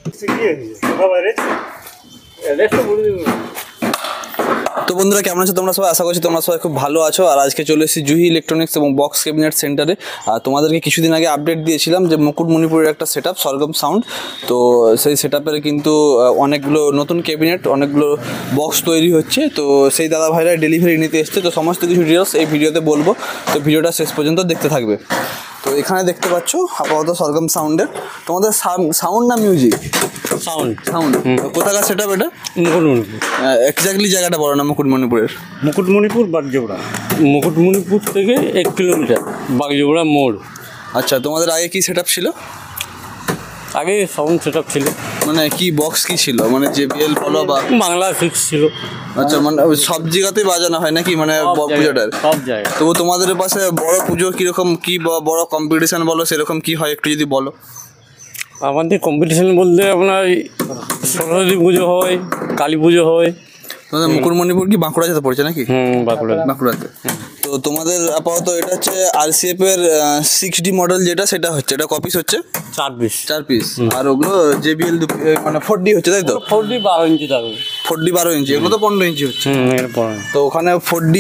তো বন্ধুরা কেমন আছো তোমরা সবাই? আশা করছি তোমরা সবাই খুব ভালো আছো। আর আজকে চলে এসেছি জুহি ইলেকট্রনিক্স এবং বক্স ক্যাবিনেট সেন্টারে। আর তোমাদেরকে কিছুদিন আগে আপডেট দিয়েছিলাম যে মুকুটমণিপুরের একটা সেট আপ সরগম সাউন্ড। তো সেই সেট আপের কিন্তু অনেকগুলো নতুন ক্যাবিনেট, অনেকগুলো বক্স তৈরি হচ্ছে। তো সেই দাদা ভাইরা ডেলিভারি নিতে এসছে। তো সমস্ত কিছু ডিটেলস এই ভিডিওতে বলবো, তো ভিডিওটা শেষ পর্যন্ত দেখতে থাকবে। তো এখানে দেখতে পাচ্ছ আপাতত সরগম সাউন্ডের। তোমাদের সাউন্ড না মিউজিক? সাউন্ড। কোথাকার সেট আপ এটা? মুকুটমণিপুর। এক্স্যাক্টলি জায়গাটা বলো না মুকুটমণিপুরের। মুকুটমণিপুর বাগজোড়া। মুকুটমণিপুর থেকে 1 কিলোমিটার, বাগজোড়া মোড়। আচ্ছা, তোমাদের আগে কি সেট আপ ছিল? আগে সাউন্ড সেট আপ ছিল। মানে কি বক্স কি ছিল? মানে JBL বলো বা বাংলা ফিক্স ছিল। আচ্ছা, মানে সব জায়গাতেই বাজানো হয় নাকি? মানে পুজোটার সব জায়গায়। তবু তোমাদের পাশে বড় পুজো কিরকম কি বড় কম্পিটিশন বলো সেরকম কি হয় একটু যদি বলো। আমাদের কম্পিটিশন বলতে আপনার সরস্বতী পুজো হয়, কালী পুজো হয়। তোমাদের মুকুটমণিপুর কি বাঁকুড়া যেতে পড়ছে নাকি? বাঁকুড়াতে। তো তোমাদের আপাতত এটা হচ্ছে RCF এর 6D মডেল, যেটা সেটা হচ্ছে, এটা কপিস হচ্ছে 4 পিস। আর ওগুলো JBL মানে 4D হচ্ছে, তাই তো? 4D 12 ইঞ্চি থাকবে। 4D 12 ইঞ্চি, এগুলো তো 15 ইঞ্চি হচ্ছে। তো ওখানে 4D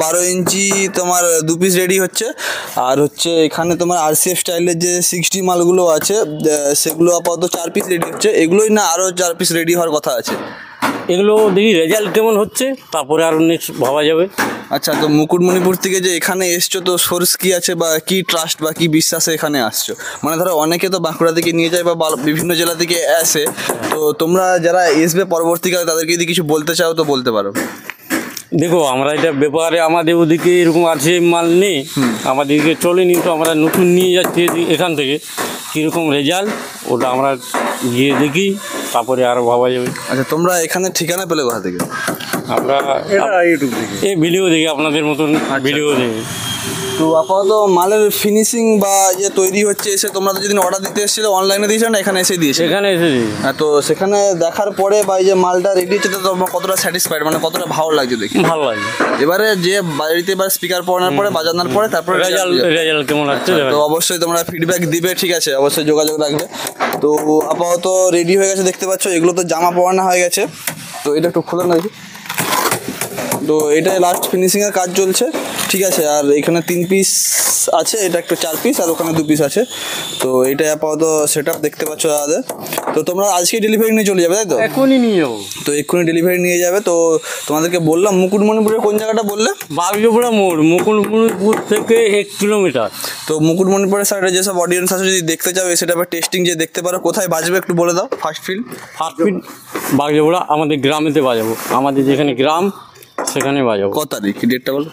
12 ইঞ্চি তোমার 2 পিস রেডি হচ্ছে। আর হচ্ছে এখানে তোমার RCF স্টাইলের যে 6D মালগুলো আছে সেগুলো আপাতত 4 পিস রেডি হচ্ছে। এগুলোই না আরও 4 পিস রেডি হওয়ার কথা আছে? এগুলো দেখি রেজাল্ট কেমন হচ্ছে, তারপরে আরও নেক্সট ভাবা যাবে। আচ্ছা, তো মুকুটমণিপুর থেকে যে এখানে এসছো, তো সোর্স কি আছে বা কি ট্রাস্ট বা কি বিশ্বাসে এখানে আসছো? মানে ধরো অনেকে তো বাঁকুড়া থেকে নিয়ে যায় বা বিভিন্ন জেলা থেকে আসে। তো তোমরা যারা আসবে পরবর্তীকালে তাদেরকে যদি কিছু বলতে চাও তো বলতে পারো। দেখো, আমরা এটা ব্যাপারে আমাদের ওদিকে এরকম আছে মাল নেই, আমাদেরকে চলেনি, তো আমরা নতুন নিয়ে যাচ্ছি এখান থেকে। কীরকম রেজাল্ট ওটা আমরা গিয়ে দেখি, তারপরে আরও ভাবা যাবে। আচ্ছা, তোমরা এখানে ঠিকানা পেলে কোথা থেকে? আমরা ইউটিউব থেকে, এই ভিডিও দেখি, আপনাদের মতন ভিডিও দেখি। তো আপাতত মালের ফিনিশিং বা যে তৈরি হচ্ছে এসে তোমরা তো যেদিন অর্ডার দিতে এসেছিলে অনলাইনে দিয়েছো না এখানে এসে দিয়েছো? এখানে এসে দিই। হ্যাঁ, তো সেখানে দেখার পরে বা এই যে মালটা রেডি হচ্ছে তো তোমরা কতটা স্যাটিসফাইড, মানে কতটা ভালো লাগছে দেখি? ভালো লাগে। এবারে যে বাড়িতে এবার স্পিকার পড়ানোর পরে বাজানোর পরে তারপরে রেজাল্ট কেমন লাগছে তো অবশ্যই তোমরা ফিডব্যাক দিবে, ঠিক আছে? অবশ্যই যোগাযোগ রাখবে। তো আপাতত রেডি হয়ে গেছে দেখতে পাচ্ছ। এগুলো তো জামা পরানো হয়ে গেছে। তো এটা একটু খোলা নাকি? তো এটাই লাস্ট ফিনিশিংয়ের কাজ চলছে, ঠিক আছে? আর এখানে 3 পিস আছে, এটা একটা 4 পিস, আর ওখানে 2 পিস আছে। তো এটাই আপাতত সেট আপ দেখতে পাচ্ছ দাদা। তো তোমরা আজকে ডেলিভারি নিয়ে চলে যাবে, তাই তো? এখনই নিয়ে যাবো। তো এক্ষুনি ডেলিভারি নিয়ে যাবে। তো তোমাদেরকে বললাম মুকুটমণিপুরের কোন জায়গাটা বললে? বাগজোড়া মোড়, মুকুটমণিপুর থেকে 1 কিলোমিটার। তো মুকুটমণিপুরের সাইডে যেসব অডিয়েন্স আছে যদি দেখতে চাও সেটা টেস্টিং যে দেখতে পারো, কোথায় বাজবে একটু বলে দাও। ফার্স্ট ফিল্ড বাগজোড়া আমাদের গ্রামেতে বাজাবো, আমাদের যেখানে গ্রাম সেখানে বাজাবো। কত তারিখ, ডেটটা বলো?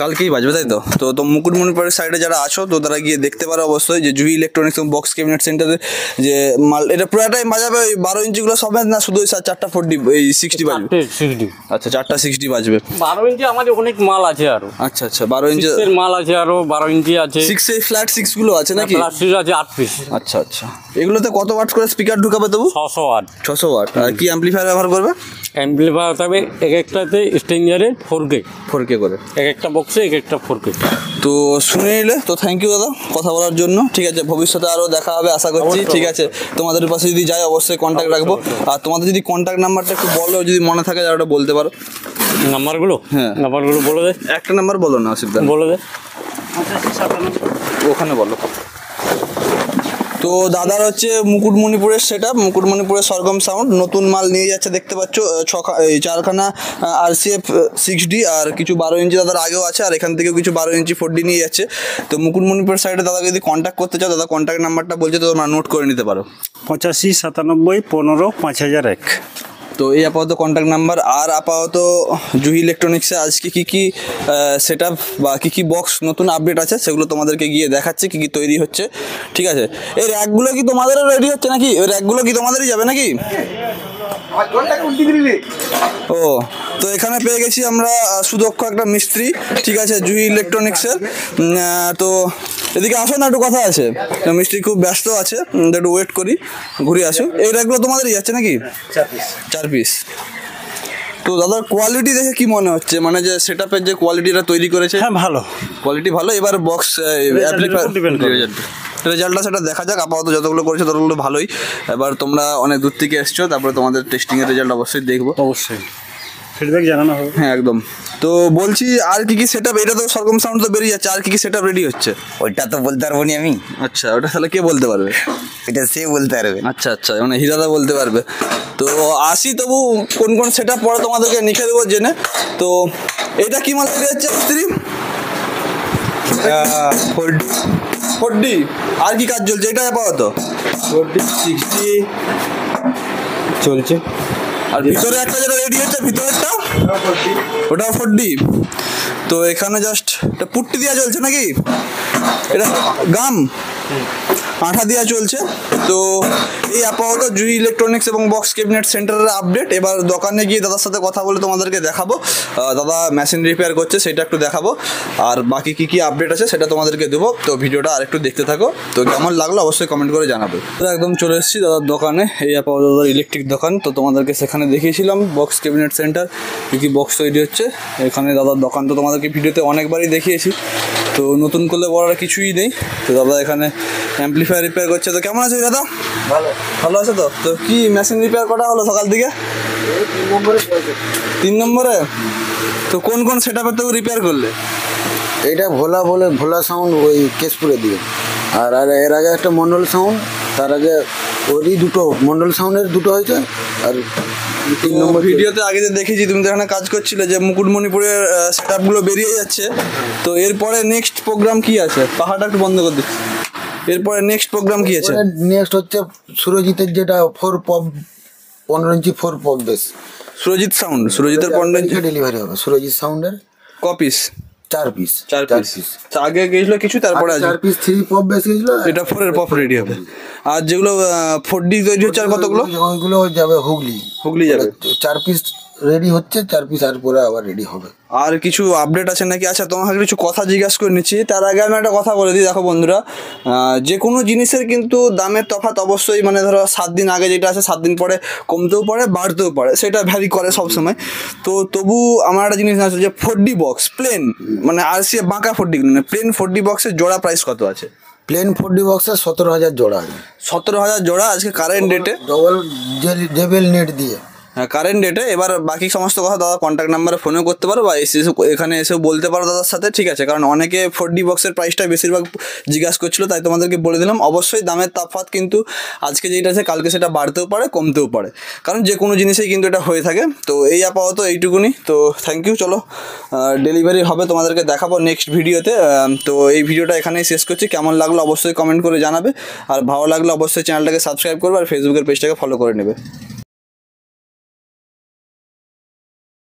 কালকেই বাজবে, তাই তো? তো মুকুটমণিপুরের সাইডে যারা আছো তো তারা গিয়ে দেখতে পারো অবশ্যই যে জুহি ইলেকট্রনিক্স এবং বক্স ক্যাবিনেট সেন্টারে যে মাল, এটা পুরোটাই বাজাবে ওই 12 ইঞ্চিগুলো সব না, শুধু 4টা 4D এই 60 বাজবে? 60। আচ্ছা, 4টা 60 বাজবে। 12 ইঞ্চি আমাদের অনেক মাল আছে আরো। আচ্ছা, 12 ইঞ্চি মাল আছে আরো, 12 ইঞ্চি আছে। 6 ফ্ল্যাট 6 গুলো আছে নাকি? ফ্ল্যাট 6 আছে 8 পিস। আচ্ছা, এগুলোতে কত ওয়াট করে স্পিকার ঢুকাবে তবু? 600 ওয়াট। 600 ওয়াট। আর কি অ্যাম্পলিফায়ার ব্যবহার করবে? অ্যাম্পলিফায়ার তবে এক একটাতে স্ট্রেঞ্জারে 4K করে, এক একটা বক্সে এক একটা 4K। তো শুনে নিলে তো থ্যাংক ইউ দাদা কথা বলার জন্য, ঠিক আছে? ভবিষ্যতে আরও দেখা হবে আশা করছি, ঠিক আছে? তোমাদের পাশে যদি যাই অবশ্যই কন্ট্যাক্ট রাখবো। আর তোমাদের যদি কন্ট্যাক্ট নাম্বারটা একটু বলো, যদি মনে থাকে যারা ওটা বলতে পারো নাম্বারগুলো। হ্যাঁ, নাম্বারগুলো বলে দে। একটা নাম্বার বলো না অসুবিধা, বলে দে। ওখানে বলো। তো দাদার হচ্ছে মুকুটমণিপুরের সেট আপ, মুকুটমণিপুরের সরগম সাউন্ড নতুন মাল নিয়ে যাচ্ছে দেখতে পাচ্ছ। 4খানা RCF 6D আর কিছু 12 ইঞ্চি দাদার আগেও আছে, আর এখান থেকেও কিছু 12 ইঞ্চি 4D নিয়ে যাচ্ছে। তো মুকুটমণিপুরের সাইডে দাদাকে যদি কন্ট্যাক্ট করতে চাও, দাদা কন্ট্যাক্ট নাম্বারটা বলছে, তো তোমরা নোট করে নিতে পারো। 85 97 15 5001। তো এই আপাতত কন্ট্যাক্ট নাম্বার। আর আপাতত জুহি ইলেকট্রনিক্সে আজকে কী সেট আপ বা কী বক্স নতুন আপডেট আছে সেগুলো তোমাদেরকে গিয়ে দেখাচ্ছে, কী তৈরি হচ্ছে, ঠিক আছে? এই র্যাকগুলো কি তোমাদেরও রেডি হচ্ছে নাকি? ওই র্যাকগুলো কি তোমাদেরই যাবে নাকি? ও, তো এখানে পেয়ে গেছি আমরা সুদক্ষ একটা মিস্ত্রি, ঠিক আছে, জুহি ইলেকট্রনিক্সের। তো এদিকে আসো না, একটু কথা আছে। মিস্ত্রি খুব ব্যস্ত আছে, একটু ওয়েট করি, ঘুরে আসো। এই র্যাকগুলো তোমাদেরই যাচ্ছে নাকি? 4 পিস। তো দাদার কোয়ালিটি দেখে কি মনে হচ্ছে, মানে যে সেট আপের যে কোয়ালিটিটা তৈরি করেছে? হ্যাঁ, ভালো কোয়ালিটি ভালো। এবার বক্স রেজাল্টটা সেটা দেখা যাক। আপাতত যতগুলো করেছো ততগুলো ভালোই। এবার তোমরা অনেক দূর থেকে এসছো, তারপরে তোমাদের টেস্টিংয়ের রেজাল্ট অবশ্যই দেখবো। অবশ্যই ফিডব্যাক জানানো হবে। হ্যাঁ একদম। তো বলছি আর কি কি সেট আপ, এটা তো সরগম সাউন্ড তো বেরিয়ে যাচ্ছে, আর কি কি সেট আপ রেডি হচ্ছে? ওইটা তো বলতে পারবো না আমি, আচ্ছা, ওটা তাহলে কে বলতে পারবে? এটা সে বলতে পারবে। আচ্ছা আচ্ছা, মানে হীরাদা বলতে পারবে। তো আসি, তবু কোন কোন সেট আপ পরে তোমাদেরকে লিখে দেবো জেনে। তো এটা কি মাল রেডি হচ্ছে মিস্ত্রি? 4D। আর কি কাজ চলছে এটা আপাতত? 60 চলছে। আর ভিতরে একটা যেটা রেডি হচ্ছে, ভিতরেরটা ওটা 4D। তো এখানে জাস্ট এটা পুট্টি দেওয়া চলছে নাকি? এটা গাম আঠা দেওয়া চলছে। তো এই আপাতত জুহি ইলেকট্রনিক্স এবং বক্স ক্যাবিনেট সেন্টারের আপডেট। এবার দোকানে গিয়ে দাদার সাথে কথা বলে তোমাদেরকে দেখাবো, দাদা মেশিন রিপেয়ার করছে সেটা একটু দেখাবো, আর বাকি কী কী আপডেট আছে সেটা তোমাদেরকে দেবো। তো ভিডিওটা আরেকটু দেখতে থাকো। তো কেমন লাগলো অবশ্যই কমেন্ট করে জানাবে। তো একদম চলে এসেছি দাদার দোকানে, এই আপাতত দাদার ইলেকট্রিক দোকান। তো তোমাদেরকে সেখানে দেখিয়েছিলাম বক্স ক্যাবিনেট সেন্টার, কী কী বক্স তৈরি হচ্ছে এখানে দাদার দোকান। তো তোমাদেরকে ভিডিওতে অনেকবারই দেখিয়েছি, তো নতুন করলে বলার কিছুই নেই। তো দাদা এখানে অ্যাম্পলিফায়ার রিপেয়ার করছে। তো কেমন আছে দাদা? ভালো। ভালো আছে তো? তো কি মেশিন রিপেয়ার করা হলো সকাল থেকে? 3 নম্বরে। তো কোন কোন সেট আপের তো রিপেয়ার করলে? এটা ভোলা সাউন্ড ওই কেশপুরের দিকে, আর এর আগে একটা মন্ডল সাউন্ড, তার আগে ওরই দুটো মন্ডল সাউন্ডের দুটো হয়েছে। আর 3 নম্বর ভিডিওতে আগে যে দেখেছি তুমি তো এখানে কাজ করছিলে, যে মুকুটমণিপুরের সেট আপগুলো বেরিয়ে যাচ্ছে। তো এরপরে নেক্সট প্রোগ্রাম কি আছে? পাহাড়টা একটু বন্ধ করে দিচ্ছি। এরপরে নেক্সট প্রোগ্রাম কি আছে? নেক্সট হচ্ছে সুরজিতের যেটা 4 পপ 15 ইঞ্চি 4 পপ বেস, সুরজিৎ সাউন্ড, সুরজিতের 15 ইঞ্চি ডেলিভারি হবে। সুরজিৎ সাউন্ডের কপিস 4 পিস। আগে গেছিল কিছু, তারপরে আছে 4 পিস 3 পপ বেস গেছিল, এটা 4 এর পপ রেডি হবে। আর যেগুলো 4D তৈরি হচ্ছে আর কতগুলো? ওইগুলো যাবে হুগলি যাবে। 4 পিস রেডি হচ্ছে, 4 পিস আর পরে আবার রেডি হবে। আর কিছু আপডেট আছে নাকি? আচ্ছা, তোমাকে কিছু কথা জিজ্ঞাসা করে নিচ্ছি, তার আগে আমি একটা কথা বলে দিই। দেখো বন্ধুরা, যে কোনো জিনিসের কিন্তু দামের তফাৎ অবশ্যই, মানে ধরো 7 দিন আগে যেটা আছে 7 দিন পরে কমতেও পারে বাড়তেও পারে, সেটা ভ্যারি করে সবসময়। তো তবু আমার একটা জিনিস আছে যে 4D বক্স প্লেন, মানে RCA বাঁকা 4D মানে প্লেন 4D বক্সের জোড়া প্রাইস কত আছে? প্লেন 4D বক্সের 17,000 জোড়া আছে। 17,000 জোড়া আজকে কারেন্ট ডেটে, ডবল জেবেল নেট দিয়ে। হ্যাঁ কারেন্ট ডেটে। এবার বাকি সমস্ত কথা দাদা কন্ট্যাক্ট নাম্বারে ফোনেও করতে পারো, বা এখানে এসেও বলতে পারো দাদার সাথে, ঠিক আছে? কারণ অনেকে 4D বক্সের প্রাইসটা বেশিরভাগ জিজ্ঞাসা করছিল, তাই তোমাদেরকে বলে দিলাম। অবশ্যই দামের তফাৎ কিন্তু আজকে যেটা আছে কালকে সেটা বাড়তেও পারে কমতেও পারে, কারণ যে কোনো জিনিসেই কিন্তু এটা হয়ে থাকে। তো এই আপাতত এইটুকুনি। তো থ্যাংক ইউ। চলো ডেলিভারি হবে, তোমাদেরকে দেখাবো নেক্সট ভিডিওতে। তো এই ভিডিওটা এখানেই শেষ করছি। কেমন লাগলো অবশ্যই কমেন্ট করে জানাবে, আর ভালো লাগলে অবশ্যই চ্যানেলটাকে সাবস্ক্রাইব করবে, আর ফেসবুকের পেজটাকে ফলো করে নেবে।